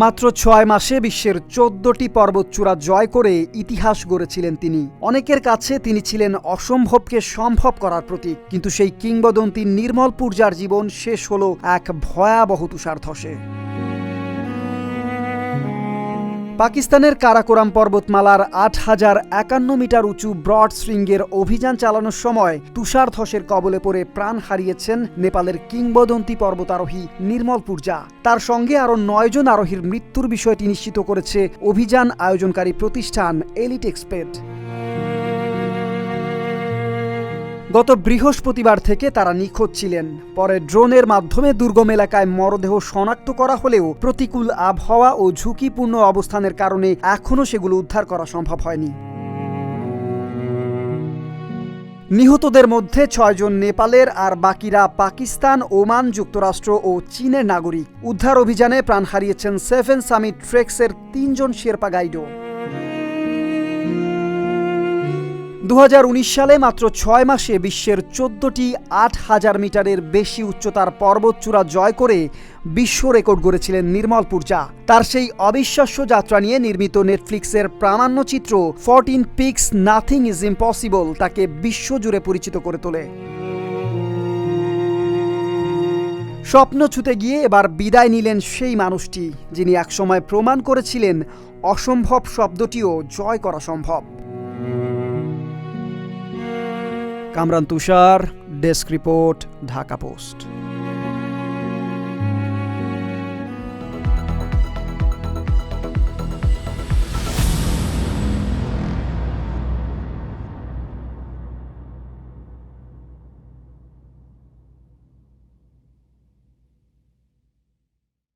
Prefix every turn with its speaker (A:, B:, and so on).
A: মাত্র ৬ মাসে বিশ্বের ১৪টি পর্বতচূড়া জয় করে ইতিহাস গড়েছিলেন তিনি। অনেকের কাছে তিনি ছিলেন অসম্ভবকে সম্ভব করার প্রতীক। কিন্তু সেই কিংবদন্তি নির্মল পূজার জীবন শেষ হল এক ভয়াবহ তুষারধসে। পাকিস্তানের কারাকোরাম পর্বতমালার ৮,০৫১ মিটার উঁচু ব্রড শৃঙ্গের অভিযান চালানোর সময় তুষারধসের কবলে পড়ে প্রাণ হারিয়েছেন নেপালের কিংবদন্তি পর্বতারোহী নির্মল পূজা। তার সঙ্গে আরও ৯ জন আরোহীর মৃত্যুর বিষয়টি নিশ্চিত করেছে অভিযান আয়োজনকারী প্রতিষ্ঠান এলিট এক্সপেড। গত বৃহস্পতিবার থেকে তারা নিখোঁজ ছিলেন। পরে ড্রোনের মাধ্যমে দুর্গম এলাকায় মরদেহ শনাক্ত করা হলেও প্রতিকূল আবহাওয়া ও ঝুঁকিপূর্ণ অবস্থানের কারণে এখনও সেগুলো উদ্ধার করা সম্ভব হয়নি। নিহতদের মধ্যে ৬ জন নেপালের আর বাকিরা পাকিস্তান, ওমান, যুক্তরাষ্ট্র ও চীনের নাগরিক। উদ্ধার অভিযানে প্রাণ হারিয়েছেন 7 সামিট ট্রেক্সের ৩ জন শেরপা গাইডও। ২০১৯ সালে মাত্র ৬ মাসে বিশ্বের ১৪টি ৮,০০০ মিটারের বেশি উচ্চতার পর্বতচূড়া জয় করে বিশ্ব রেকর্ড গড়েছিলেন নির্মল পূজা। তার সেই অবিশ্বাস্য যাত্রা নিয়ে নির্মিত নেটফ্লিক্সের প্রামাণ্যচিত্র 14 পিকস নাথিং ইজ ইম্পসিবল তাকে বিশ্বজুড়ে পরিচিত করে তোলে। স্বপ্ন ছুঁতে গিয়ে এবার বিদায় নিলেন সেই মানুষটি যিনি একসময় প্রমাণ করেছিলেন অসম্ভব শব্দটিও জয় করা সম্ভব। কামরান তুষার, ডেস্ক রিপোর্ট, ঢাকা পোস্ট।